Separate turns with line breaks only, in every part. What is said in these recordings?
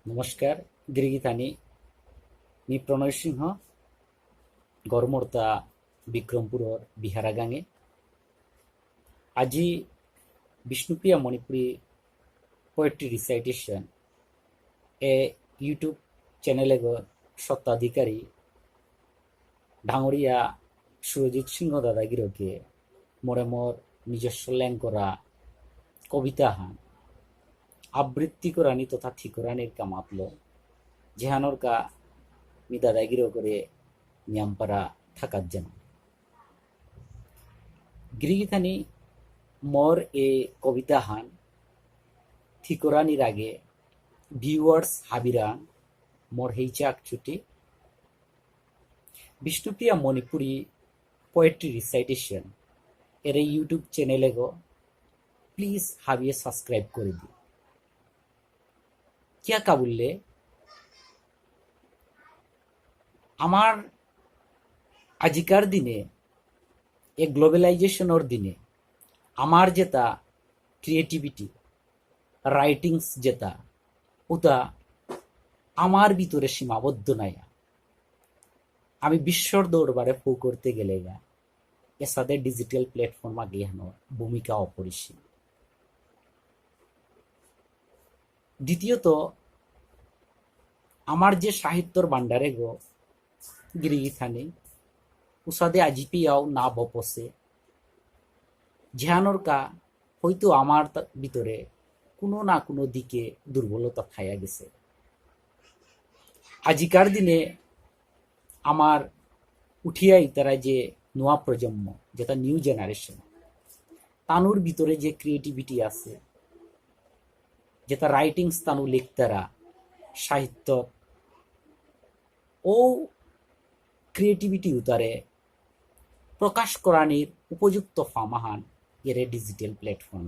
নমস্কাৰ গিৰিগিথানি মি প্ৰণয় সিংহ গড়মৰ্তা বিক্ৰমপুৰৰ বিহাৰাগাঙে আজি Bishnupriya Manipuri poetry recitation এ YouTube চ্যানেলে স্বত্বাধিকারী ডাঙরিয়া সুরজিৎ সিংহ দাদাগিরকে মোরে মোর নিজস্ব ল্যাঙ্করা কবিতা হান আবৃত্তি করানি তথা থিকরানির কামাতল যেহানোর কা মি দাদাগিরো করে নিয়ামপারা থাকার যেন গিরিগিথানি মোর এ কবিতা হান থিকরানির আগে ভিউয়ার্স হাবিরান মোর হেইচাক ছুটি বিষ্ণুপ্রিয়া মণিপুরি পোয়েট্রি রিসাইটেশন এর ইউটিউব চ্যানেলে প্লিজ হাবিয়ে সাবস্ক্রাইব করে দি কিয়া কাবুললে আমার আজিকার দিনে এ গ্লোবালাইজেশনের দিনে আমার যেটা ক্রিয়েটিভিটি রাইটিংস যেটা ওটা আমার ভিতরে সীমাবদ্ধ নাই আমি বিশ্বর দরবারে ফু করতে গেলে এর সাথে ডিজিটাল প্ল্যাটফর্ম আগে ভূমিকা অপরিসীম। দ্বিতীয়ত আমার যে সাহিত্যর ভান্ডারে গিরিগিথানি উসাদে আজিপিয়াও না বপসে ঝানোর কা হয়তো আমার ভিতরে কোনো না কোনো দিকে দুর্বলতা থাইয়া গেছে। আজিকার দিনে আমার উঠিয়া ইতারা যে নোয়া প্রজন্ম যেটা নিউ জেনারেশন তানুর ভিতরে যে ক্রিয়েটিভিটি আছে যেটা রাইটিংস তানু লিখতারা সাহিত্য ও ক্রিয়েটিভিটি উতারে প্রকাশ করানির উপযুক্ত ফামাহান এর ডিজিটাল প্ল্যাটফর্ম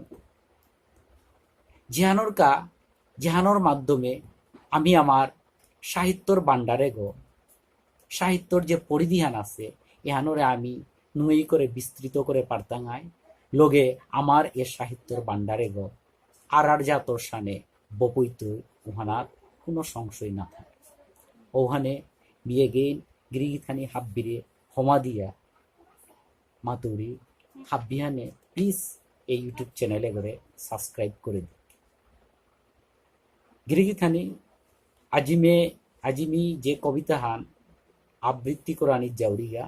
যেহানোর মাধ্যমে আমি আমার সাহিত্যর ভান্ডারে সাহিত্যর যে পরিধিহান আছে এহানোরে আমি নুই করে বিস্তৃত করে পারতাঙাই লগে আমার এ সাহিত্যর ভান্ডারে আর জাতর সানে বপৈত উহানার কোনো সংশয় না থাকে ওহানে বিয়ে গেইন গিরিগিথানি হাব্বিরে হমা দিয়া মাতুরি হাব্বিহানে প্লিজ এই ইউটিউব চ্যানেলে করে সাবস্ক্রাইব করে দিন। গিরিগিথানি আজিমি যে কবিতা হান আবৃত্তি করানির জাউরিয়া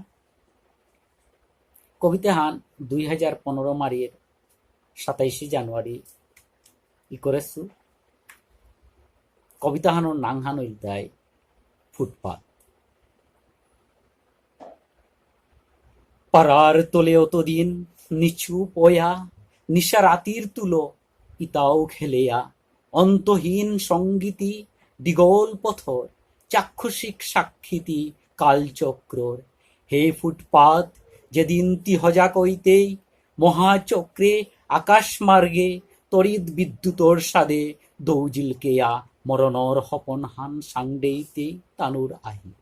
কবিতা হান 2015 মারির 27 জানুয়ারি ই করেছু কবিতা হানোর নাংহান ইলতায় ফুটপাত পাড়ার তোলে অতদিন নিচু পয়া নিশা রাতির তুলো ইতাও খেলেয়া অন্তহীন সঙ্গীতি দিগল পথর চাক্ষুষিক সাক্ষিতি কালচক্রর হে ফুটপাত যেদিন তিহজা কইতেই মহাচক্রে আকাশমার্গে তড়িৎ বিদ্যুতর সাদে দৌজিলকেয়া মরণর হপন হান সাংডেইতে তানুর আহি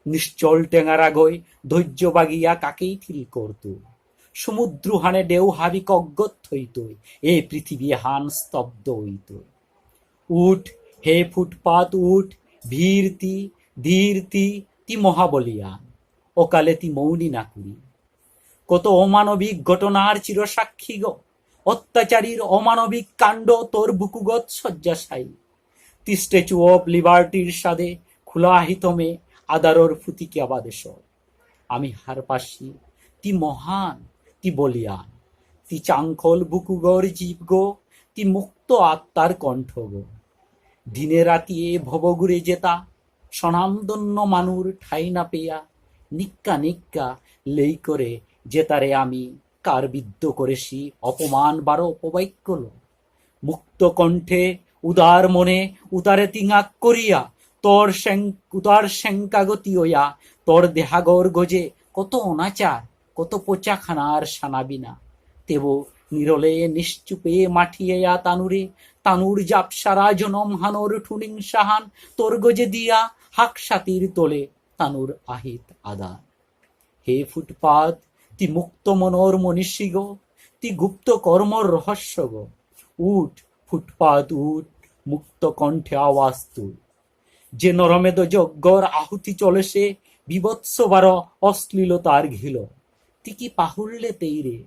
নিশ্চল টেঙারা গই ধৈর্য বাগিয়া কাকেই থিল করত সমুদ্র হানে ডেউ হাবি কজ্ঞত হইত এ পৃথিবী হান স্তব্ধ হইত উঠ হে ফুটপাত উঠ ভীরতি ধীরতি তি মহাবলিয়ান অকালে তি মৌনি না কুড়ি কত অমানবিক ঘটনার চিরসাক্ষী অত্যাচারীর অমানবিক কাণ্ড তোর বুকুগত শয্যাশায়ী তি স্ট্যাচু অফ লিবার্টির সাদে খোলা হিতমে আদারর ফুতিকে আবাদেশ আমি হারপাসি তি মহান তি বলিয়ান তি চাঙ্খল বুকুগর জীব তি মুক্ত আত্মার কণ্ঠ দিনে রাতি এ ভবঘুরে যেতা স্বনামধন্য মানুর ঠাই না পেয়া নিক্কা নিক্কা লেই করে যেতারে আমি কার বিদ্ধ করেছি অপমান বারো অপবাক্যল মুক্ত কণ্ঠে উদার মনে উতারে তিঙাক করিয়া উতার শঙ্কাগতি হইয়া তোর দেহাগর গজে কত অনাচার কত পোচাখানার সানাবিনা তেব নিরলে নিশ্চুপে মাঠিয়া তানুর জাপসারা জনম হানোর ঠুনিং সাহান তোর গজে দিয়া হাক সাতির তোলে তানুর আহিত আদার হে ফুটপাত তি মুক্ত মনোর মনীষী তি গুপ্ত কর্মর রহস্য উঠ ফুটপাত উঠ মুক্ত কণ্ঠে আওয়াজ তুল, যে নরমেদ যজ্ঞর আহুতি চলে সে বিভৎস বার অশ্লীলতার ঘিল, তিকি পাহুল্লে তেইরে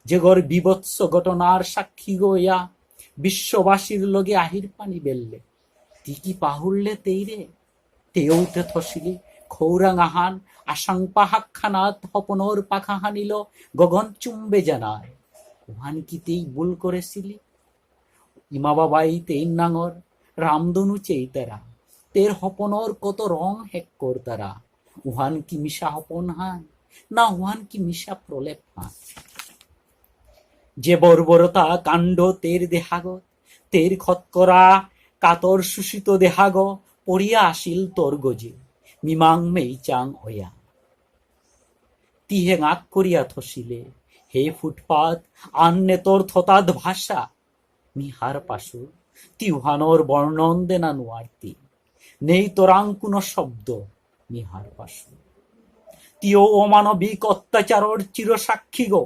যে গর বিভৎস ঘটনার সাক্ষী গইয়া বিশ্ববাসীর লগে আহির পানি বেললে, তিকি পাহুল্লে তেইরে তেউতে থসিলি খৌরাং আহান আসাং পাহাক্ষানাত হপনর পাখা হানিল গগন চুম্বে জানায়, ওহান কি তেই ভুল করেছিলি? ইমা বাবাই তেইন নাঙর রামদনু চেইতারা তের হপনর কত রং হেক কর তারা, উহান কি মিশা হপন হান না উহান কি মিশা প্রলেপ হান? যে বর্বরতা কাণ্ড তের দেহাগত, তের খৎকরা কাতর সুষিত দেহাগ পড়িয়া আসিল তোর গজে মিমাং মেইচাং হইয়া, তিহে আঁক করিয়া থসিলে হে ফুটপাত আন্নে তোর থতাদ ভাষা, মিহার পাশু তিউহানোর বর্ণন দেনা নুয়ার্তি, নেই তোরাং কোনো শব্দ মিহার পাশু। তিও অমানবিক অত্যাচারর চিরসাক্ষী গো,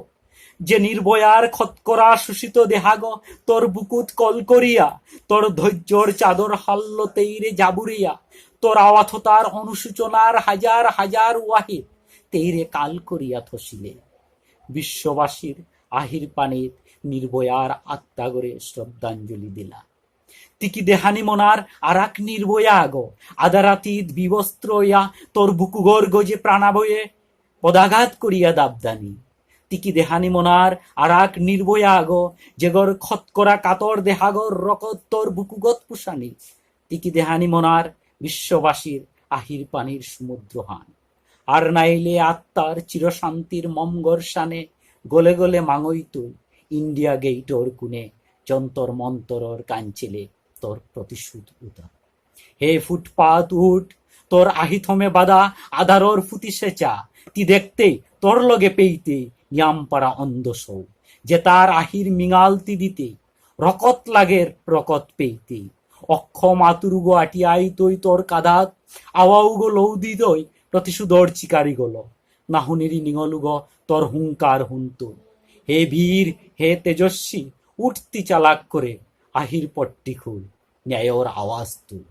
যে নির্ভয়ার খৎকরা শোষিত দেহাগ তোর বুকুত কল করিয়া, তোর ধৈর্যর চাদর হাল্ল তেইরে জাবুরিয়া, তোর আওয়াথতার অনুসূচনার হাজার হাজার ওয়াহিদ তেইরে কাল করিয়া থসিলে, বিশ্ববাসীর আহির পানির নির্ভয়ার আত্মাগরে শ্রদ্ধাঞ্জলি দিলা। তিকি দেহানি মনার আরাক নির্ভয়া আগো আদারাতীত বিবস্ত্র ইয়া তোর বুকুগর গজে প্রাণাবয়ে পদাঘাত করিয়া দাবদানি, তিকি দেহানি মনার আরাক নির্ভয়া আগো যেগর খৎকরা কাতর দেহাগর রকত তোর বুকুগত পুষানি, তিকি দেহানি মনার বিশ্ববাসীর আহির পানির সমুদ্র হান, আর নাইলে আত্মার চিরশান্তির মমগর শানে গলে গলে মাঙই তুই ইন্ডিয়া গেইটর কুনে যন্তর মন্তরর কাঞ্চিলে তোর প্রতিশোধ উদা। হে ফুটপাত উঠ, তোর আহিথমে বাদা আধারর ফুতি সেচা, তি দেখতে তোর লগে পেইতে ইয়ামপাড়া অন্ধ সৌ, যে তার আহির মিঙালতি দিতে রকত লাগের রকত পেইতে, অক্ষ মাতুরুগ আটিয়াই তৈ তোর কাদাত আওয়াউগো লৌদি দই প্রতিশোধর চিকারি গল, নাহুনেরি নিঙলুগ তোর হুঙ্কার হুন্তু। হে বীর হে তেজস্বী উঠতি চালাক করে আহির পট্টি খুল, ন্যায়র আওয়াজ তুল।